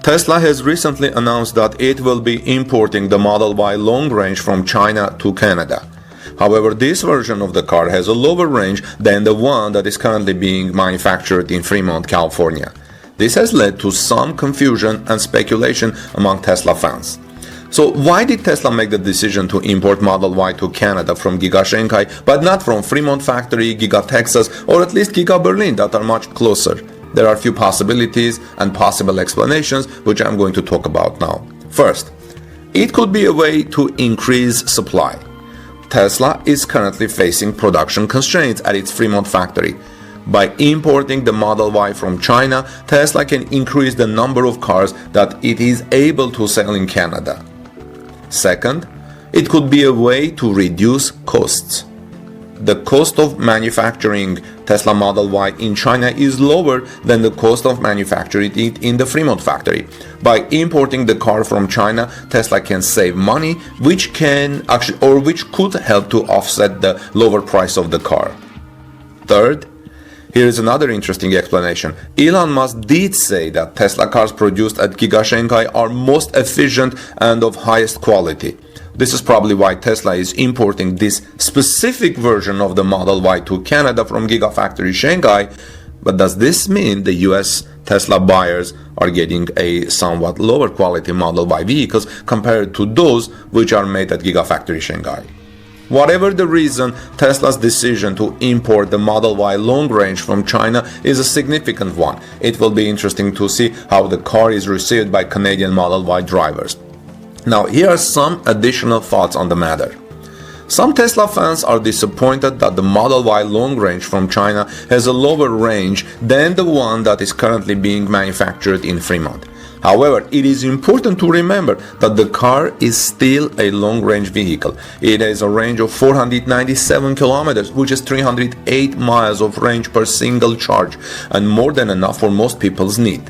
Tesla has recently announced that it will be importing the Model Y long range from China to Canada. However, this version of the car has a lower range than the one that is currently being manufactured in Fremont, California. This has led to some confusion and speculation among Tesla fans. So why did Tesla make the decision to import Model Y to Canada from Giga Shanghai, but not from Fremont factory, Giga Texas, or at least Giga Berlin that are much closer? There are a few possibilities and possible explanations which I'm going to talk about now. First, it could be a way to increase supply. Tesla is currently facing production constraints at its Fremont factory. By importing the Model Y from China, Tesla can increase the number of cars that it is able to sell in Canada. Second, it could be a way to reduce costs. The cost of manufacturing Tesla Model Y in China is lower than the cost of manufacturing it in the Fremont factory. By importing the car from China, Tesla can save money, which could help to offset the lower price of the car. Third, here is another interesting explanation. Elon Musk did say that Tesla cars produced at Giga Shanghai are most efficient and of highest quality. This is probably why Tesla is importing this specific version of the Model Y to Canada from Gigafactory Shanghai. But does this mean the US Tesla buyers are getting a somewhat lower quality Model Y vehicles compared to those which are made at Gigafactory Shanghai? Whatever the reason, Tesla's decision to import the Model Y long range from China is a significant one. It will be interesting to see how the car is received by Canadian Model Y drivers. Now, here are some additional thoughts on the matter. Some Tesla fans are disappointed that the Model Y long range from China has a lower range than the one that is currently being manufactured in Fremont. However, it is important to remember that the car is still a long-range vehicle. It has a range of 497 kilometers, which is 308 miles of range per single charge, and more than enough for most people's need.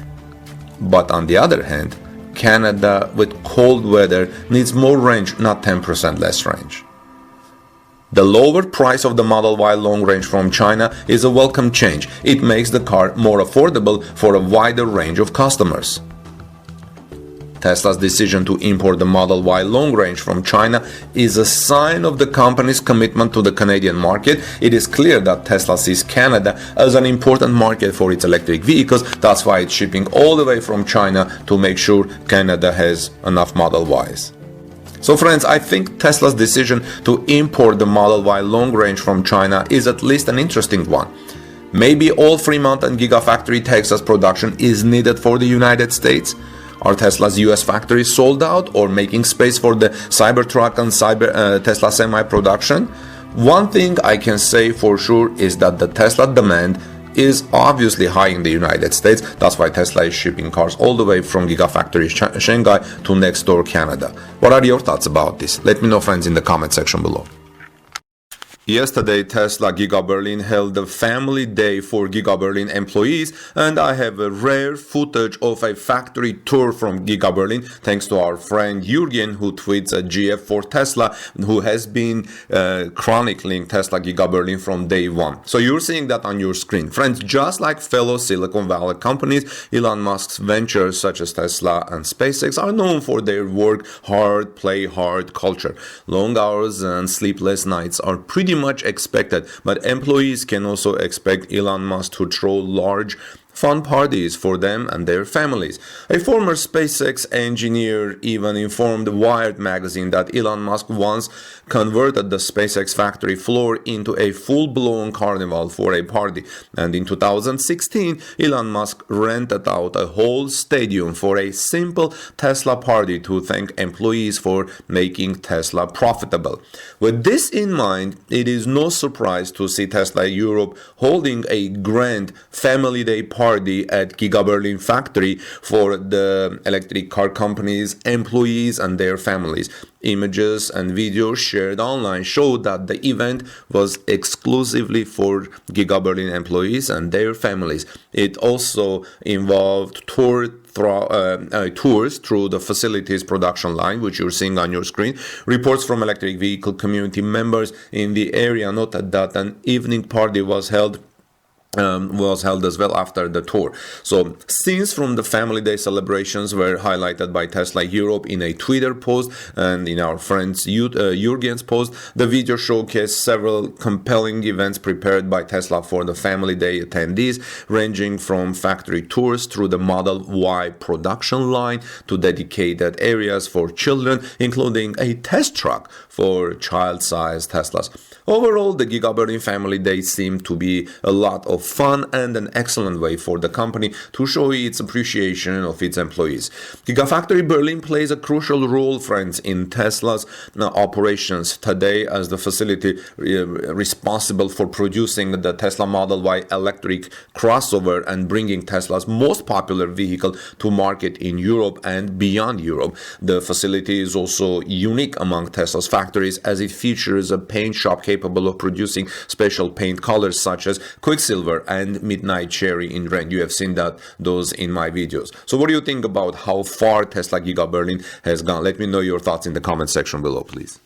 But on the other hand, Canada with cold weather needs more range, not 10% less range. The lower price of the Model Y long range from China is a welcome change. It makes the car more affordable for a wider range of customers. Tesla's decision to import the Model Y long range from China is a sign of the company's commitment to the Canadian market. It is clear that Tesla sees Canada as an important market for its electric vehicles. That's why it's shipping all the way from China to make sure Canada has enough Model Ys. So friends, I think Tesla's decision to import the Model Y long range from China is at least an interesting one. Maybe all Fremont and Gigafactory Texas production is needed for the United States. Are Tesla's US factories sold out or making space for the Cybertruck and Tesla Semi production? One thing I can say for sure is that the Tesla demand is obviously high in the United States. That's why Tesla is shipping cars all the way from Gigafactory Shanghai to next door Canada. What are your thoughts about this? Let me know, friends, in the comment section below. Yesterday, Tesla Giga Berlin held a family day for Giga Berlin employees, and I have a rare footage of a factory tour from Giga Berlin, thanks to our friend Jürgen, who tweets at GF for Tesla, who has been chronicling Tesla Giga Berlin from day one. So you're seeing that on your screen. Friends, just like fellow Silicon Valley companies, Elon Musk's ventures such as Tesla and SpaceX are known for their work hard, play hard culture. Long hours and sleepless nights are pretty much expected, but employees can also expect Elon Musk to throw large fun parties for them and their families. A former SpaceX engineer even informed Wired magazine that Elon Musk once converted the SpaceX factory floor into a full-blown carnival for a party. And in 2016, Elon Musk rented out a whole stadium for a simple Tesla party to thank employees for making Tesla profitable. With this in mind, it is no surprise to see Tesla Europe holding a grand family day party at Giga Berlin factory for the electric car company's employees and their families. Images and videos shared online showed that the event was exclusively for Giga Berlin employees and their families. It also involved tours through the facility's production line, which you're seeing on your screen. Reports from electric vehicle community members in the area noted that an evening party was held was held as well after the tour. So scenes from the Family Day celebrations were highlighted by Tesla Europe in a Twitter post, and in our friend's Jürgen's post. The video showcased several compelling events prepared by Tesla for the Family Day attendees, ranging from factory tours through the Model Y production line to dedicated areas for children, including a test truck for child-sized Teslas. Overall, the Giga Berlin Family Day seemed to be a lot of fun and an excellent way for the company to show its appreciation of its employees. Gigafactory Berlin plays a crucial role, friends, in Tesla's operations today as the facility responsible for producing the Tesla Model Y electric crossover and bringing Tesla's most popular vehicle to market in Europe and beyond Europe. The facility is also unique among Tesla's factories as it features a paint shop capable of producing special paint colors such as Quicksilver and Midnight Cherry in red. You have seen those in my videos. So what do you think about how far Tesla Giga Berlin has gone? Let me know your thoughts in the comment section below, please.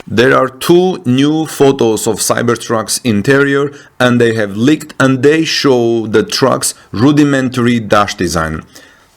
There are two new photos of Cybertruck's interior, and they have leaked, and they show the truck's rudimentary dash design.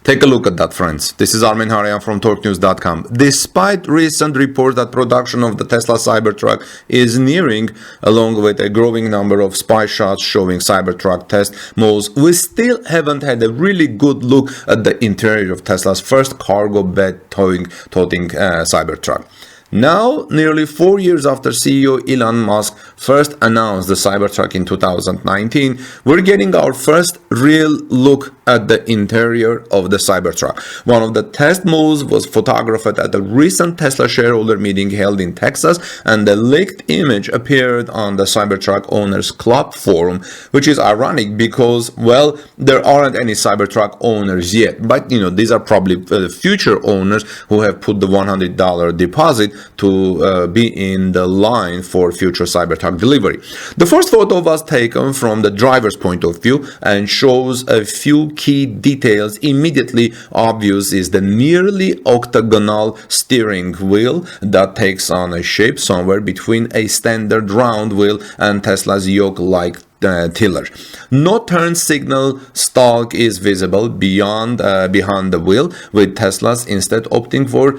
Take a look at that, friends. This is Armin Harayan from TorqueNews.com. Despite recent reports that production of the Tesla Cybertruck is nearing, along with a growing number of spy shots showing Cybertruck test modes, we still haven't had a really good look at the interior of Tesla's first cargo bed toting Cybertruck. Now, nearly 4 years after CEO Elon Musk first announced the Cybertruck in 2019, we're getting our first real look at the interior of the Cybertruck. One of the test modes was photographed at a recent Tesla shareholder meeting held in Texas, and the leaked image appeared on the Cybertruck Owners Club forum, which is ironic because, well, there aren't any Cybertruck owners yet, but these are probably the future owners who have put the $100 deposit to be in the line for future Cybertruck delivery. The first photo was taken from the driver's point of view and shows a few key details. Immediately obvious is the nearly octagonal steering wheel that takes on a shape somewhere between a standard round wheel and Tesla's yoke-like tiller. No turn signal stalk is visible behind the wheel, with Teslas instead opting for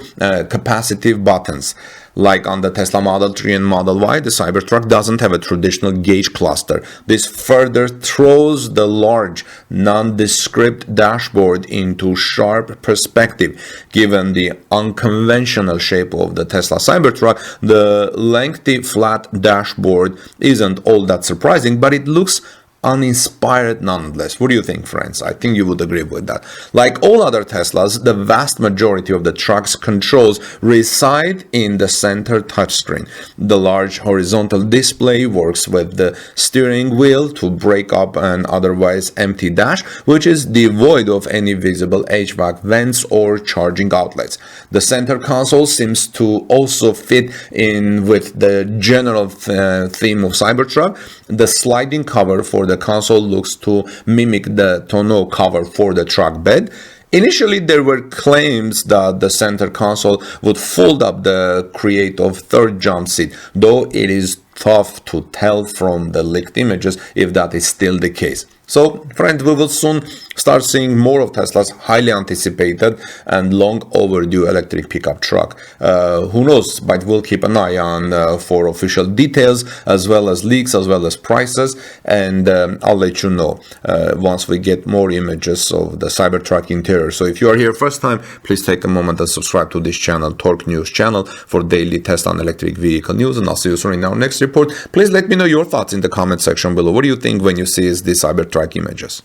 capacitive buttons. Like on the Tesla Model 3 and Model Y, the Cybertruck doesn't have a traditional gauge cluster. This further throws the large, nondescript dashboard into sharp perspective. Given the unconventional shape of the Tesla Cybertruck, the lengthy flat dashboard isn't all that surprising, but it looks uninspired nonetheless. What do you think, friends? I think you would agree with that. Like all other Teslas, the vast majority of the truck's controls reside in the center touchscreen. The large horizontal display works with the steering wheel to break up an otherwise empty dash, which is devoid of any visible HVAC vents or charging outlets. The center console seems to also fit in with the general theme of Cybertruck. The sliding cover for the console looks to mimic the tonneau cover for the truck bed. Initially, there were claims that the center console would fold up the create of third jump seat, though it is tough to tell from the leaked images if that is still the case. So, friends, we will soon start seeing more of Tesla's highly anticipated and long overdue electric pickup truck. Who knows, but we'll keep an eye on for official details as well as leaks as well as prices, and I'll let you know once we get more images of the Cybertruck interior. So if you are here first time, please take a moment and subscribe to this channel, Torque News channel, for daily Tesla and electric vehicle news, and I'll see you soon in our next report. Please let me know your thoughts in the comment section below. What do you think when you see these Cybertruck images?